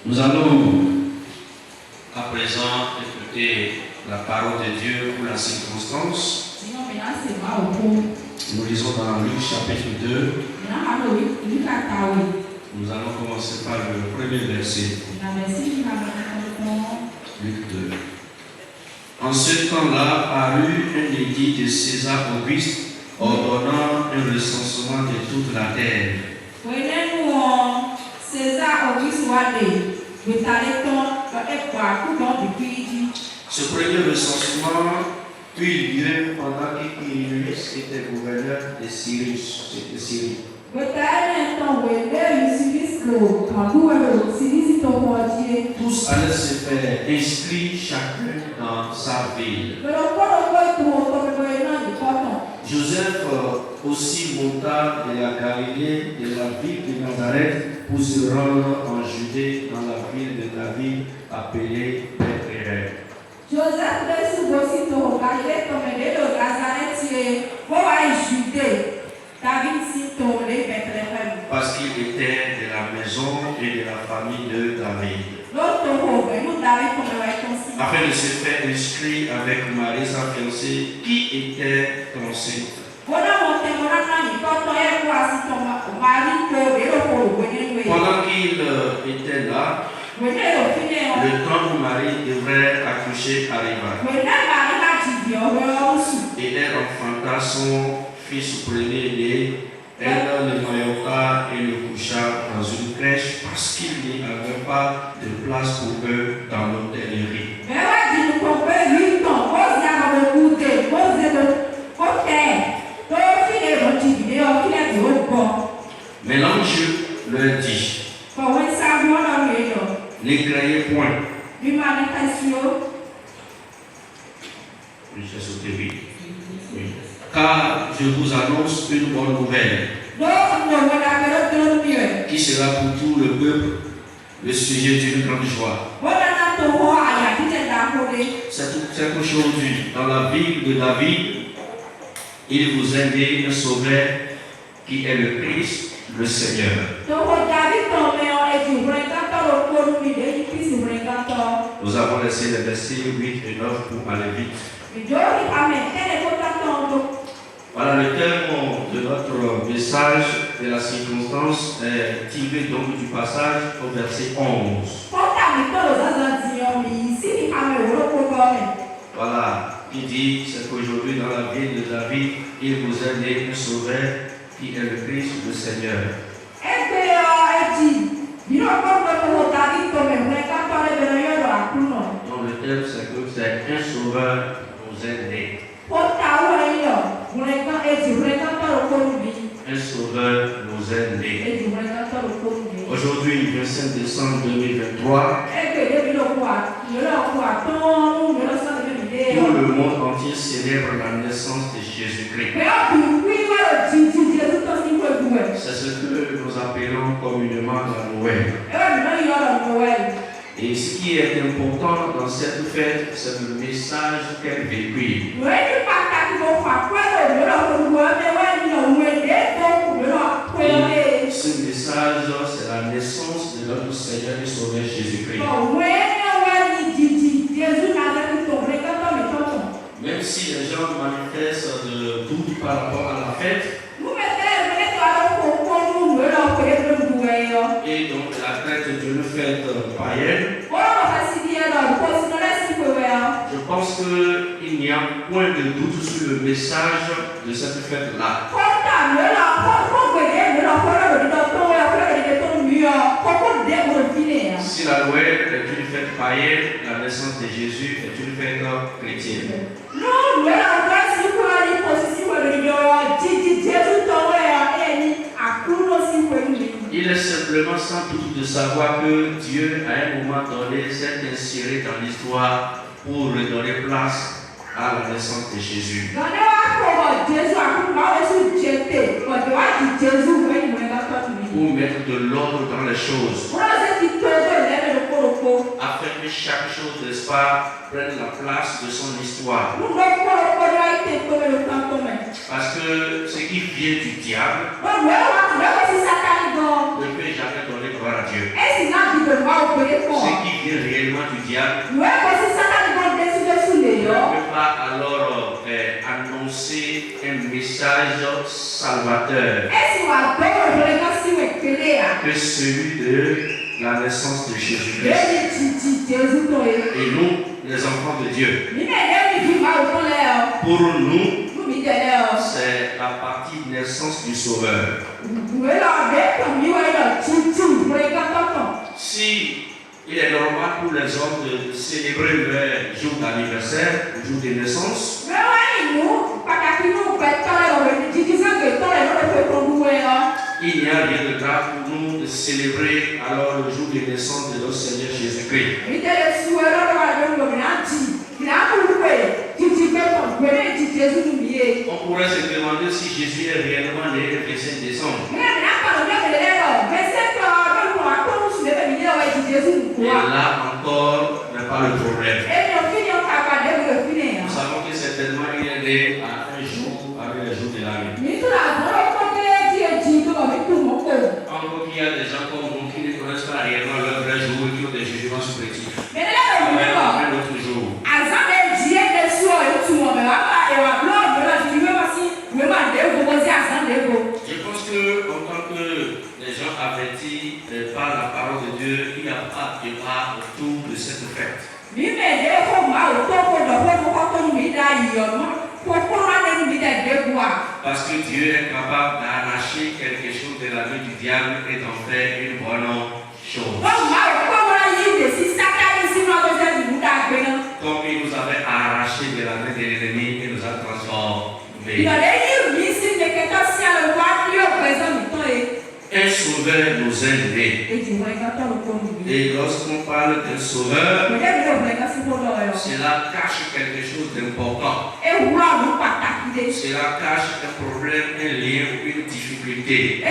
Nous allons à présent écouter la parole de Dieu pour la circonstance. Nous lisons dans Luc chapitre 2. Nous allons commencer par le premier verset. Luc 2. En ce temps-là, parut un édit de César Auguste ordonnant un recensement de toute la terre. Ce premier recensement eut lieu pendant qu'Irénée était gouverneur de Syrie. Tous allaient se faire inscrire chacun dans sa ville. Joseph aussi monta de la Galilée, de la ville de Nazareth, pour se rendre en Judée, dans la ville de David, appelée Bethléem. Parce qu'il était de la maison et de la famille de David. Afin de se faire inscrire avec Marie, sa fiancée, qui était enceinte. Pendant qu'il était là, le temps où Marie devrait accoucher arriva. Et elle enfanta son fils premier-né. Elle le noya et le coucha dans une crèche parce qu'il n'y avait pas de place pour eux dans l'hôtellerie. Mais l'ange leur dit: ne craignez point. Car je vous annonce une bonne nouvelle qui sera pour tout le peuple le sujet d'une grande joie. C'est qu'aujourd'hui, dans la ville de David, il vous est né un sauveur qui est le Christ, le Seigneur. Nous avons laissé les versets 8 et 9 pour aller vite. Voilà, le thème de notre message de la circonstance est tiré donc du passage au verset 11. Voilà, qui dit, c'est qu'aujourd'hui dans la ville de David, il vous est né un sauveur qui est le Christ, le Seigneur. Donc le thème c'est que c'est un sauveur nous est né. Un sauveur nous est né. Aujourd'hui, 25 décembre 2023, tout le monde entier célèbre la naissance de Jésus-Christ. C'est ce que nous appelons communément la Noël. Et ce qui est important dans cette fête, c'est le message qu'elle véhicule. Ce message, c'est la naissance de notre Seigneur et Sauveur Jésus-Christ. Même si les gens manifestent de doute par rapport à la fête, et donc la traite d'une fête païenne, je pense qu'il n'y a point de doute sur le message de cette fête-là. Si la Noël est une fête païenne, la naissance de Jésus est une fête chrétienne. Il est simplement sans doute de savoir que Dieu, à un moment donné, s'est inséré dans l'histoire pour redonner place à la naissance de Jésus. Pour mettre de l'ordre dans les choses. Afin que chaque chose, n'est-ce pas, prenne la place de son histoire. Parce que ce qui vient du diable ne peut jamais donner gloire à Dieu. Ce qui vient réellement du diable ne peut pas alors annoncer un message salvateur que celui de la naissance de Jésus-Christ. Et nous, les enfants de Dieu, pour nous, c'est la partie naissance du Sauveur. Si il est normal pour les hommes de célébrer leur jour d'anniversaire, le jour de naissance, il n'y a rien de grave pour nous de célébrer alors le jour de naissance de notre Seigneur Jésus-Christ. On pourrait se demander si Jésus est réellement né le 25 décembre. Et là encore n'est pas le problème. Nous savons que certainement il est né à un jour avec le jour de l'année. Encore qu'il y a des gens comme nous qui ne connaissent pas réellement leur vrai jour et qui ont des jugements subjectifs. Un autre jour. Je pense que en tant que les gens avertis par la parole de Dieu, il n'y a pas de débat autour de cette fête. Parce que Dieu est capable d'arracher quelque chose de la vie du diable et d'en faire une bonne chose. Comme il nous avait arraché de la main de l'ennemi et nous a transformés. Un sauveur nous est né. Et lorsqu'on parle d'un sauveur, cela cache quelque chose d'important. Cela cache un problème, un lien, une difficulté.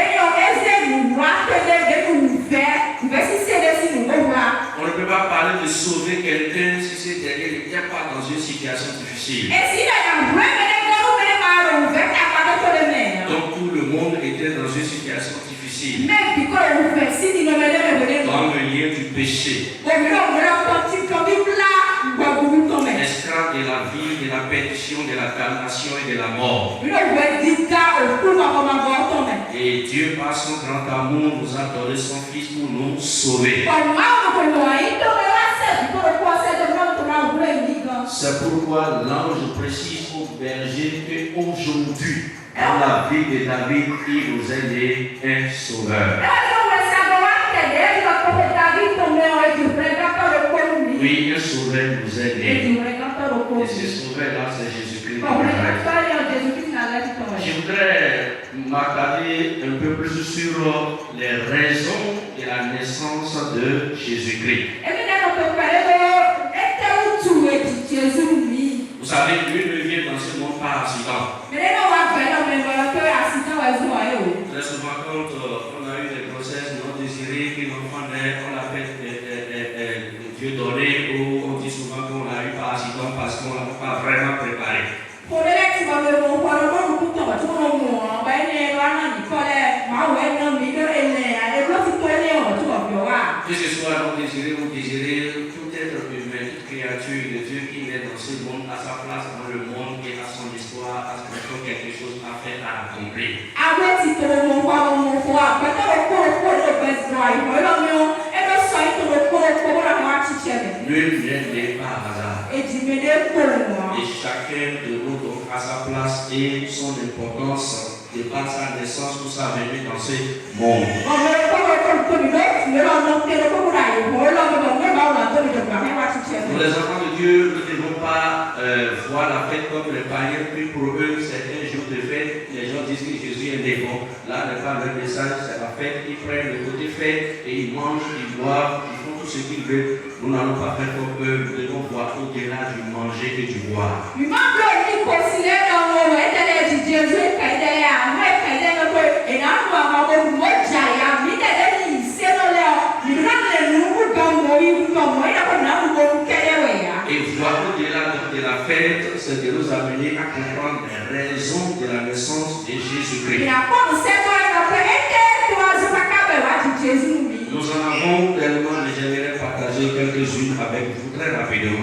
On ne peut pas parler de sauver quelqu'un si c'est derrière, il n'est pas dans une situation difficile. Donc tout le monde était dans une situation difficile. Dans le lien du péché. Esclave de la vie, de la perdition, de la damnation et de la mort. Et Dieu, par son grand amour, nous a donné son Fils pour nous sauver. C'est pourquoi l'ange précise au berger qu'aujourd'hui, dans la vie de David, il nous est né un sauveur. Oui, un sauveur nous est né. Et ce sauveur-là, c'est Jésus-Christ. Je voudrais m'attarder un peu plus sur les raisons de la naissance de Jésus-Christ. Vous savez, lui ne vient dans ce monde par accident. Très souvent, quand on a eu des grossesses non désirées, que l'enfant naît, on l'appelle Dieu donné, ou on dit souvent qu'on l'a eu par accident parce qu'on ne l'a pas vraiment préparé. Que ce soit non désiré ou désiré, tout être humain, toute créature de Dieu qui naît dans ce monde, à sa place dans le monde et à son histoire, à quelque chose à faire, à accomplir. Nul n'est par hasard. Et chacun de nous, donc, à sa place et son importance, de par sa naissance ou sa venue dans ce monde. Nous, les enfants de Dieu, nous ne devons pas voir la fête comme les païens, puis pour eux, c'est un jour de fête. Les gens disent que Jésus est né. Bon, là n'est pas le message, c'est la fête. Ils prennent le côté fête et ils mangent, ils boivent, ils font tout ce qu'ils veulent. Nous n'allons pas faire comme eux, nous devons voir au-delà du manger et du boire. Et voir au-delà de la fête, c'est de nous amener à comprendre les raisons de la naissance de Jésus-Christ. Nous en avons tellement partager quelques-unes avec vous très rapidement.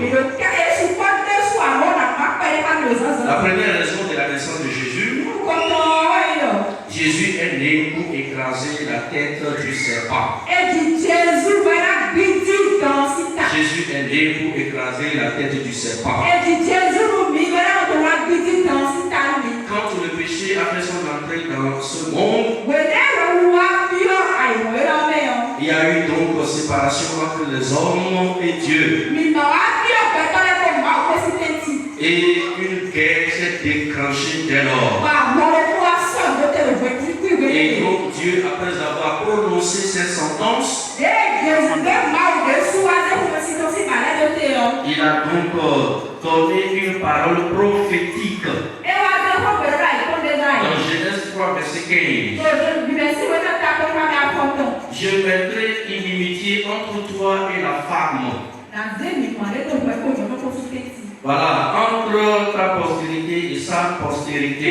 La première raison de la naissance de Jésus, Jésus est né pour écraser la tête du serpent. Jésus est né pour écraser la tête du serpent. Quand le péché a fait son entrée dans ce monde, il y a eu donc séparation entre les hommes et Dieu. Et une guerre s'est déclenchée dès lors. Et donc Dieu, après avoir prononcé ses sentences, il a donc donné une parole prophétique. Dans Genèse 3, verset 15. Je mettrai inimitié entre toi et la femme. Voilà, entre ta postérité et sa postérité.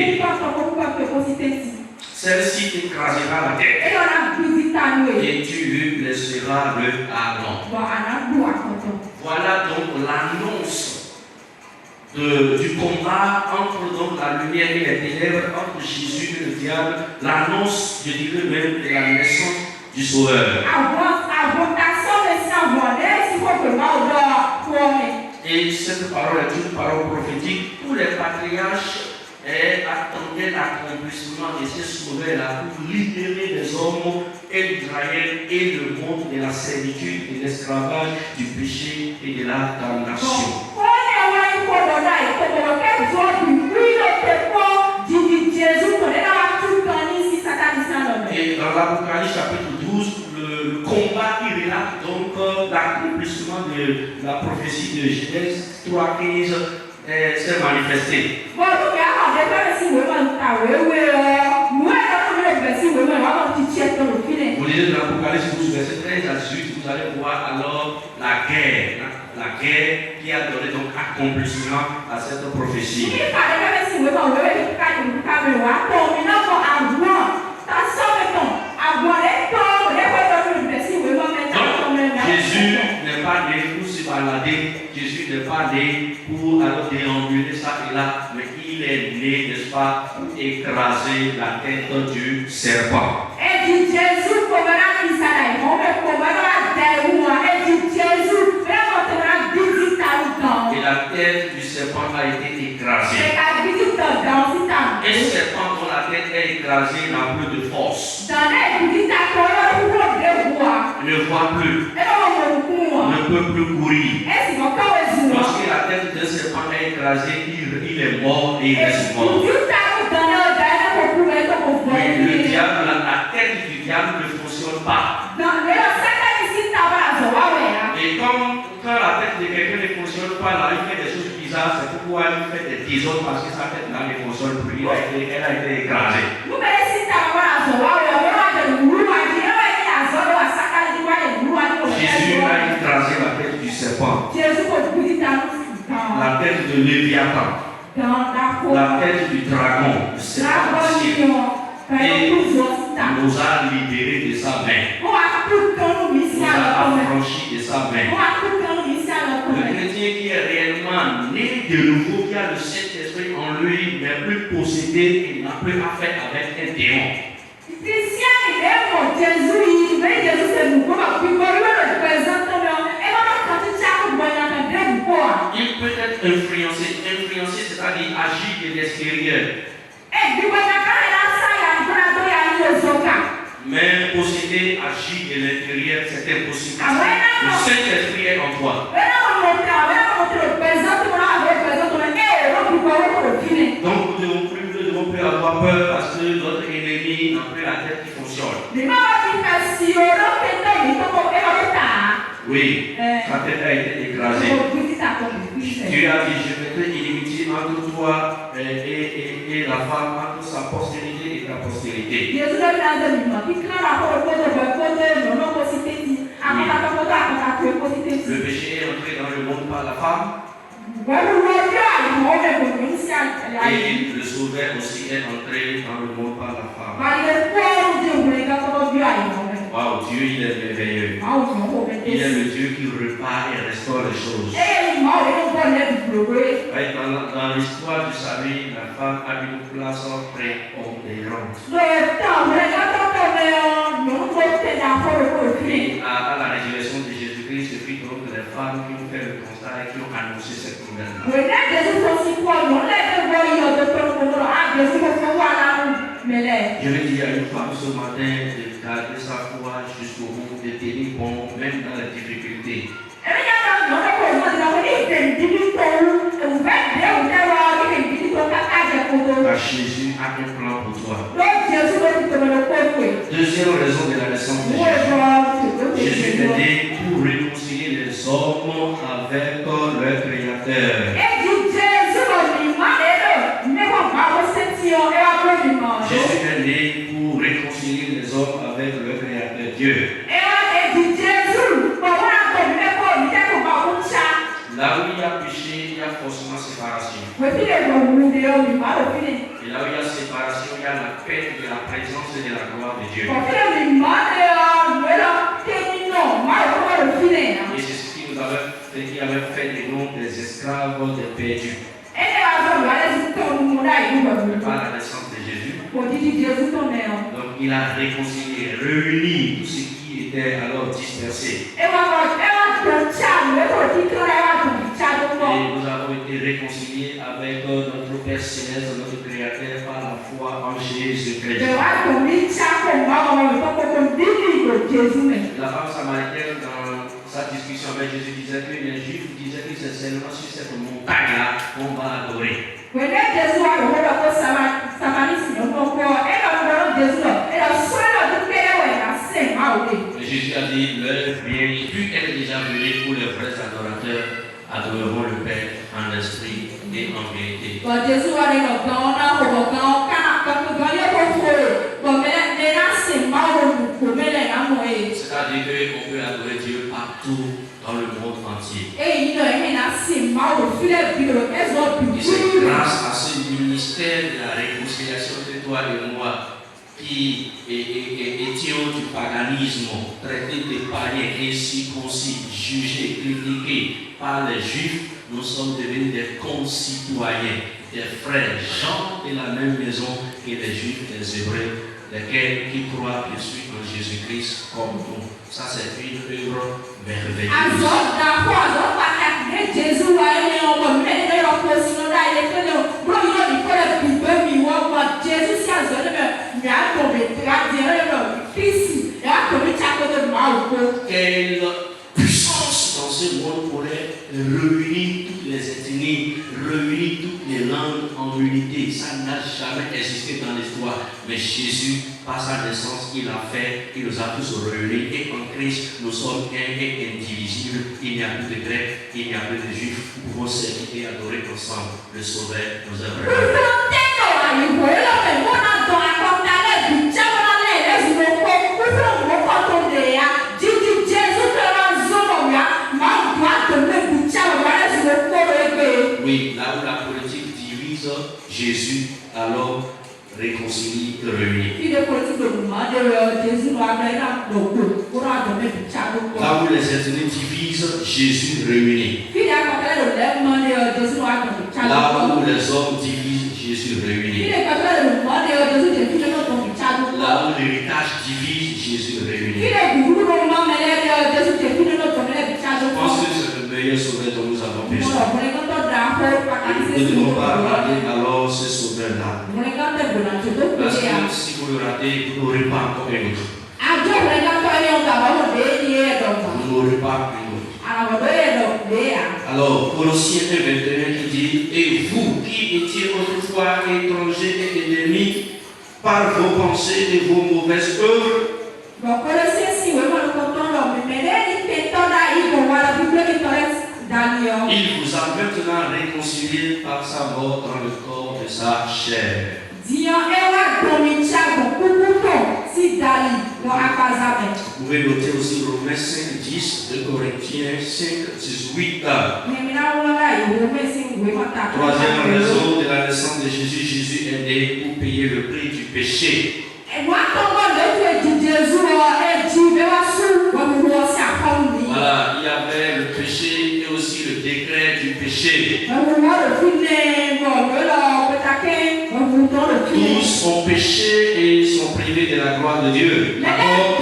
Celle-ci t'écrasera la tête. Et tu lui blesseras le talon. Voilà donc l'annonce du combat entre donc la lumière et les ténèbres, entre Jésus et le diable. L'annonce, je dirais même, de la naissance du Sauveur. Et cette parole est une parole prophétique. Tous les patriarches attendaient l'accomplissement de ces sauveurs-là pour libérer les hommes et d'Israël et le monde de la servitude, de l'esclavage, du péché et de la damnation. Et dans l'Apocalypse chapitre 12, le combat qui relate donc l'accomplissement de la prophétie de Genèse 3:15 s'est manifesté. Vous lisez de l'Apocalypse 12, verset 13 à 18, vous allez voir alors la guerre qui a donné donc accomplissement à cette prophétie. Jésus n'est pas né pour se balader, Jésus n'est pas né pour alors déambuler ça et là, mais il est né, n'est-ce pas, pour écraser la tête du serpent. Et la tête du serpent a été écrasée. Et ce serpent dont la tête est écrasée n'a plus de force. Il ne voit plus. Ne peut plus courir. Lorsque la tête d'un serpent est écrasée, il est mort et il reste mort. Mais le diable, la tête du diable ne fonctionne pas. Et quand la tête de quelqu'un ne fonctionne pas, là, il fait des choses bizarres, c'est pourquoi il fait des désordres parce que sa tête là ne fonctionne plus. Elle a été écrasée. Jésus a écrasé la tête du serpent, la tête de Léviathan, la tête du dragon, le serpent, et nous a libérés de sa main, nous a affranchis de sa main. Le chrétien qui est réellement né de nouveau, qui a le Saint-Esprit en lui, n'est plus possédé, il n'a plus affaire avec un démon. Il peut être influencé, c'est-à-dire agir de l'extérieur. Mais posséder, agir de l'intérieur, c'est impossible. Le Saint-Esprit est en toi. Donc nous ne devons plus avoir peur parce que notre ennemi n'a plus la tête qui fonctionne. Oui, sa tête a été écrasée. Dieu a dit, je mettrai inimitié entre toi et la femme, entre sa postérité et ta postérité. Le péché est entré dans le monde par la femme. Et le sauveur aussi est entré dans le monde par la femme. Waouh, Dieu, il est merveilleux. Il est le Dieu qui repart et restaure les choses. Ouais, dans l'histoire du salut, la femme a une place prépondérante. Et à la résurrection de Jésus-Christ, ce fut donc les femmes qui ont fait le constat et qui ont annoncé cette nouvelle-là. Je vais dire à une femme ce matin de garder sa foi jusqu'au bout, de tenir bon, même dans la difficulté. Car Jésus a un plan pour toi. Deuxième raison de la naissance de Jésus. Jésus est né pour réconcilier les hommes avec leur Créateur. Jésus est né pour réconcilier les hommes avec leur Créateur Dieu. Là où il y a péché, il y a forcément séparation. Et là où il y a séparation, il y a la perte de la présence et de la gloire de Dieu. Et c'est ce qui nous avait fait de nous des esclaves, des perdus. Par la naissance de Jésus. Donc il a réconcilié, réuni tout ce qui était alors dispersé. Et nous avons été réconciliés avec notre Père Céleste, notre Créateur, par la foi en Jésus-Christ. La femme samaritaine, dans sa discussion avec Jésus, disait que les Juifs disaient que c'est seulement sur cette montagne-là qu'on va adorer. Et Jésus a dit, l'heure vient, plus elle est déjà venue pour les vrais adorateurs, adoreront le Père en esprit et en vérité. C'est-à-dire qu'on peut adorer Dieu partout dans le monde entier. Et c'est grâce à ce ministère de la réconciliation de toi et moi qui étions du paganisme, traités de païens, incirconcis, jugés, critiqués par les Juifs, nous sommes devenus des concitoyens, des frères, gens de la même maison que les Juifs, les Hébreux, lesquels qui croient bien sûr en Jésus-Christ comme nous. Ça, c'est une œuvre merveilleuse. Quelle puissance dans ce monde pourrait réunir toutes les ethnies, réunir toutes les langues en unité. Ça n'a jamais existé dans l'histoire. Mais Jésus, par sa naissance, il a fait, il nous a tous réunis. Et en Christ, nous sommes un et indivisibles. Il n'y a plus de Grecs, il n'y a plus de Juifs. Nous pouvons servir et adorer ensemble le Sauveur, nous avons. Oui, là où la politique divise, Jésus alors réconcilie et réunit. Là où les ethnies divisent, Jésus réunit. Là où les hommes divisent, Jésus réunit. Là où l'héritage divise, Jésus réunit. Je pense que c'est le meilleur sauveur dont nous avons besoin. Nous ne devons pas rater alors ce sauveur-là. Parce que si vous le ratez, vous n'aurez pas encore un autre. Vous n'aurez pas un autre. Alors, Colossiens 1:21 qui dit, et vous qui étiez autrefois étrangers et ennemis par vos pensées et vos mauvaises œuvres, il vous a maintenant réconcilié par sa mort dans le corps de sa chair. Vous pouvez noter aussi Romains 5:10, 2 Corinthiens 5:18. Troisième raison de la naissance de Jésus, Jésus est né pour payer le prix du péché. de Dieu. D'accord.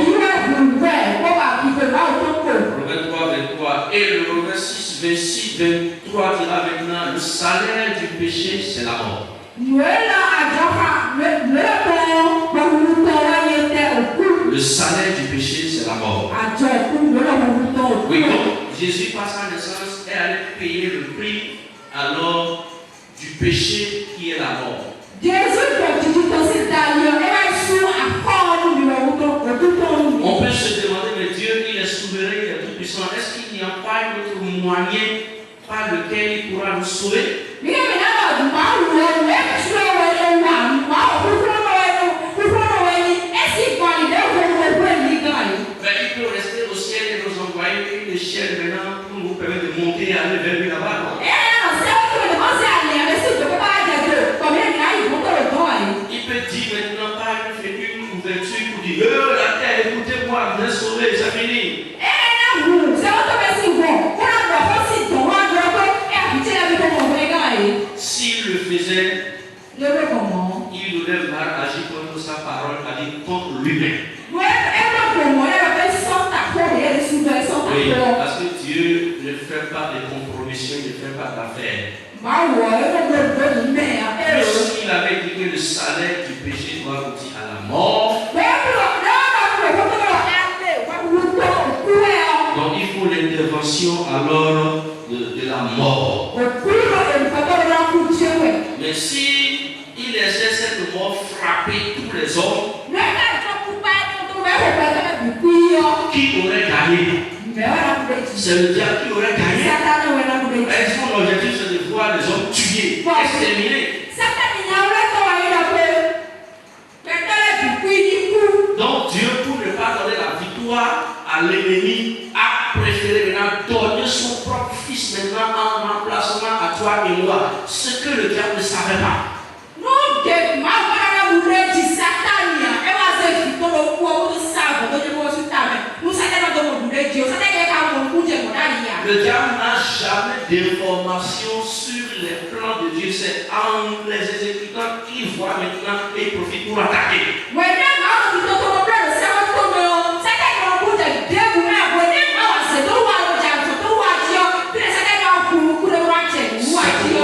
Romains 3, 23. Et le Romains 6, 26, 23 dira maintenant, le salaire du péché, c'est la mort. Le salaire du péché, c'est la mort. Oui, donc Jésus, par sa naissance, est allé payer le prix alors du péché qui est la mort. On peut se demander, mais Dieu, il est souverain, il est tout-puissant. Est-ce qu'il n'y a pas un autre moyen par lequel il pourra nous sauver? Il peut rester au ciel et nous envoyer une échelle maintenant pour nous permettre de monter et aller vers lui là-bas. Il peut dire maintenant par une ouverture pour dire la terre, écoutez-moi, venez sauver, c'est fini. S'il le faisait, il aurait mal agi contre sa parole, c'est-à-dire contre lui-même. Oui, parce que Dieu ne fait pas de compromission, il ne fait pas d'affaires. S'il avait dit que le salaire du péché doit aboutir à la mort, donc il faut l'intervention alors de la mort. Mais si il laissait cette mort frapper tous les hommes, qui aurait gagné? C'est le diable qui aurait gagné. Est-ce que son objectif c'est de voir les hommes tués, exterminés? Donc Dieu, pour ne pas donner la victoire à l'ennemi, a préféré maintenant donner son propre fils maintenant en remplacement à toi et moi. Ce que le diable ne savait pas. Le diable n'a jamais d'informations sur les plans de Dieu. C'est en les exécutant qu'il voit maintenant et il profite pour attaquer.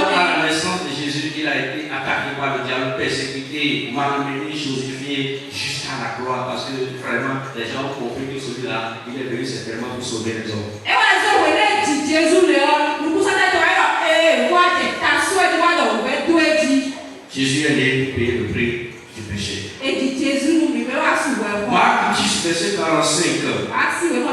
À la naissance de Jésus, il a été attaqué par le diable, persécuté, malmené, chosifié jusqu'à la gloire parce que vraiment les gens ont compris que celui-là, il est venu certainement pour sauver les hommes. Jésus est né pour payer le prix du péché. Marc 10, verset 45.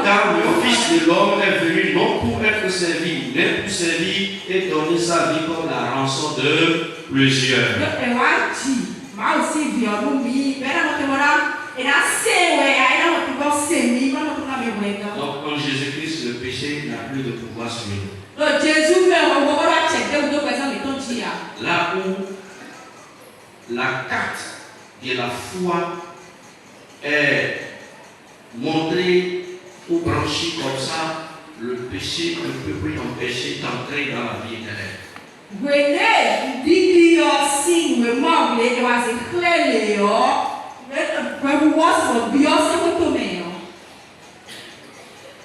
Car le Fils de l'homme est venu non pour être servi, mais pour servir et donner sa vie comme la rançon de plusieurs. Donc en Jésus-Christ, le péché n'a plus de pouvoir sur nous. Là où la carte de la foi est montrée ou branchée comme ça, le péché ne peut plus empêcher d'entrer dans la vie éternelle.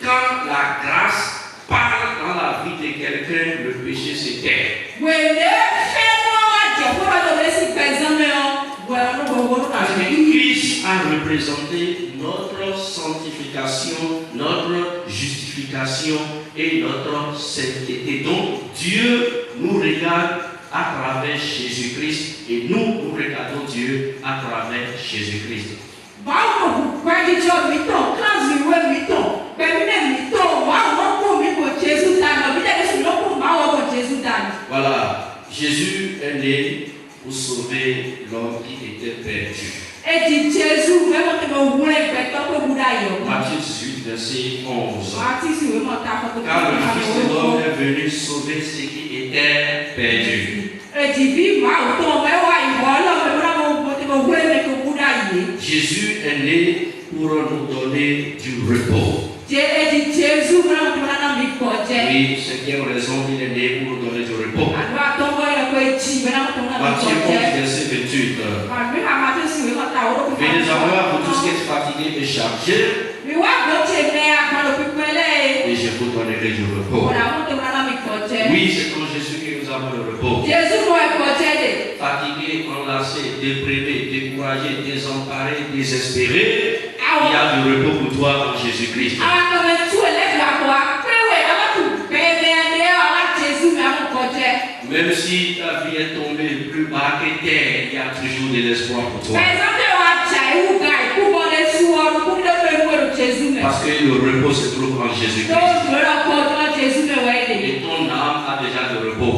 Quand la grâce parle dans la vie de quelqu'un, le péché se tait. Christ a représenté notre sanctification, notre justification et notre sainteté. Donc Dieu nous regarde à travers Jésus-Christ et nous regardons Dieu à travers Jésus-Christ. Voilà, Jésus est né pour sauver l'homme qui était perdu. Matthieu 18, verset 11. Car le Fils de l'homme est venu sauver ce qui était perdu. Jésus est né pour nous donner du repos. Oui, c'est quelle raison il est né pour nous donner du repos. Matthieu 11, verset 28. Venez à moi, vous tous qui êtes chargé et je vous donnerai du repos. Oui, c'est en Jésus que nous avons le repos. Fatigué, enlacé, déprimé, découragé, désemparé, désespéré, il y a du repos pour toi en Jésus-Christ. Même si ta vie est tombée plus bas que terre, il y a toujours de l'espoir pour toi. Parce que le repos se trouve en Jésus-Christ. Et ton âme a déjà le repos.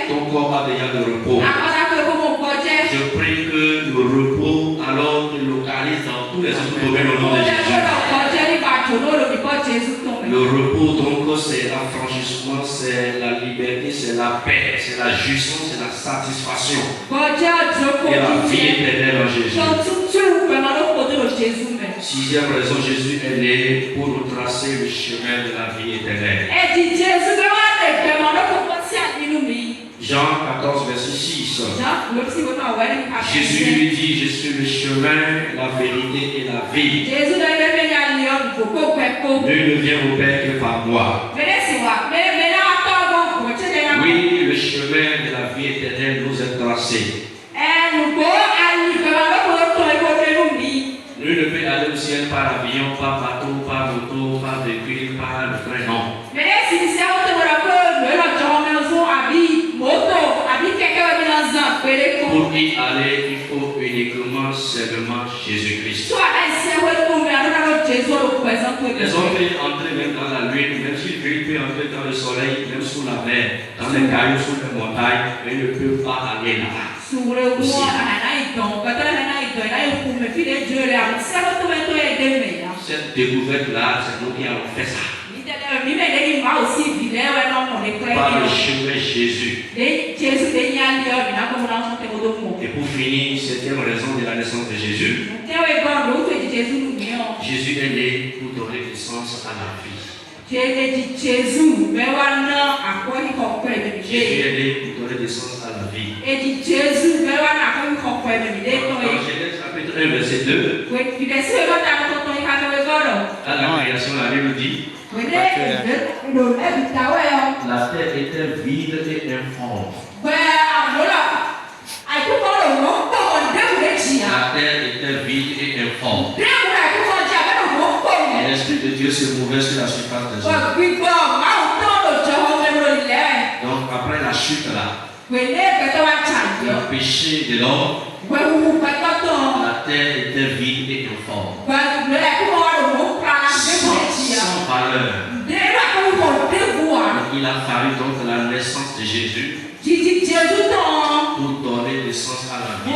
Ton corps a déjà le repos. Je prie que le repos alors te localise dans tous les autres domaines au nom de Jésus. Le repos donc c'est l'affranchissement, c'est la liberté, c'est la paix, c'est la jouissance, c'est la satisfaction. Et la vie éternelle en Jésus. Sixième raison, Jésus est né pour nous tracer le chemin de la vie éternelle. Jean 14, verset 6. Jésus lui dit, je suis le chemin, la vérité et la vie. Nul ne vient au Père que par moi. Oui, le chemin de la vie éternelle nous est tracé. Nul ne peut aller au ciel par avion, par bateau, par moto, par véhicule, par le train, non. Pour y aller, il faut uniquement seulement Jésus-Christ. Les hommes peuvent entrer même dans la lune, même s'ils peuvent entrer dans le soleil, même sous la mer, dans les cailloux, sous les montagnes, mais ils ne peuvent pas aller là-bas. Cette découverte-là, c'est nous qui avons fait ça. Par le chemin Jésus. Et pour finir, septième raison de la naissance de Jésus. Jésus est né pour donner naissance à la vie. Jésus est né pour donner naissance à la vie. Dans Genèse chapitre 1, verset 2. À la création, la Bible dit. La terre était vide et informe. La terre était vide et informe. Et l'Esprit de Dieu se mouvait sur la surface des eaux. Donc après la chute là, le péché de l'homme, la terre était vide et informe. Sans valeur. Il a fallu donc la naissance de Jésus pour donner naissance à la vie.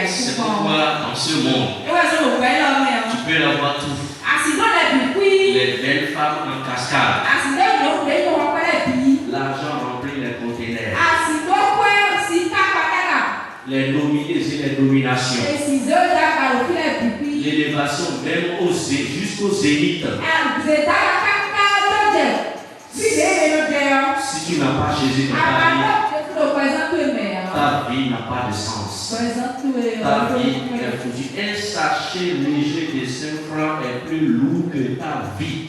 C'est pourquoi dans ce monde, tu peux avoir tout. Les belles femmes en cascade. L'argent remplit les conteneurs. Les nominés et les nominations. L'élévation même jusqu'au zénith. Si tu n'as pas Jésus dans ta vie n'a pas de sens. Ta vie est foutue. Un sachet léger de 5 francs est plus lourd que ta vie.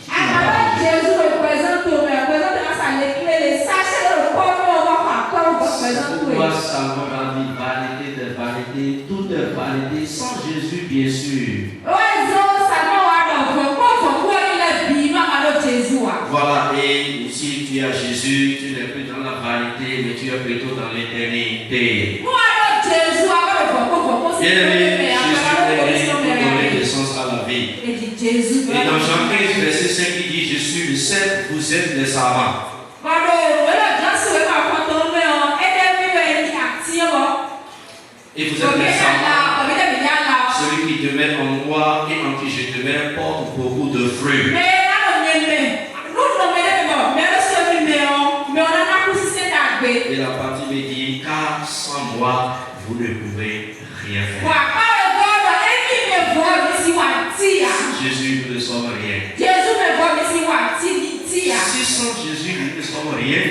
Pourquoi Salomon a dit vanité de vanité, tout est vanité sans Jésus bien sûr. Voilà, et si tu as Jésus, tu n'es plus dans la vanité, mais tu es plutôt dans l'éternité. Bien-aimé, Jésus est pour donner naissance à la vie. Et dans Jean 15, verset 5, il dit, je suis le seul, vous êtes les savants. Et vous êtes les savants. Celui qui demeure en moi et en qui je demeure porte beaucoup de fruits. Et la partie me dit, car sans moi, vous ne pouvez rien faire. Jésus, nous ne sommes rien. Si sans Jésus, nous ne sommes rien,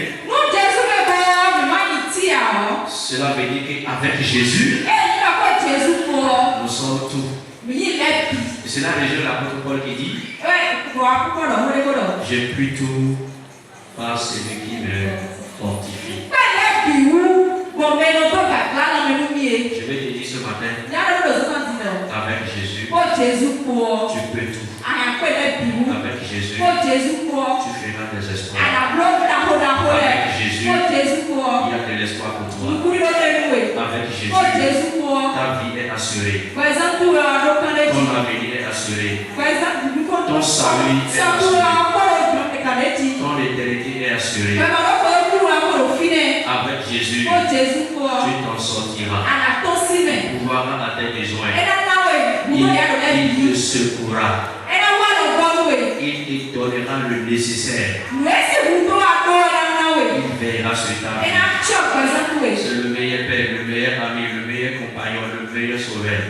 cela veut dire qu'avec Jésus, nous sommes tout. C'est la raison de l'apôtre Paul qui dit Je puis tout par celui qui me fortifie. Je vais te dire ce matin, avec Jésus, tu peux tout. Avec Jésus, tu feras des espoirs. Avec Jésus, il y a de l'espoir pour toi. Avec Jésus, ta vie est assurée. Ton avenir est assuré. Ton salut est assuré. Ton éternité est assurée. Avec Jésus, tu t'en sortiras. Tu pourras à tes besoins. Il te secourra. Il te donnera le nécessaire. Il veillera sur ta vie. C'est le meilleur père, le meilleur ami, le meilleur compagnon, le meilleur sauveur.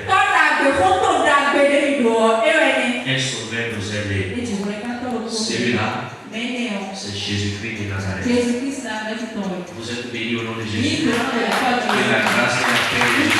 Un sauveur nous aide. Celui-là, c'est Jésus-Christ de Nazareth. Vous êtes bénis au nom de Jésus. Que la grâce et la paix de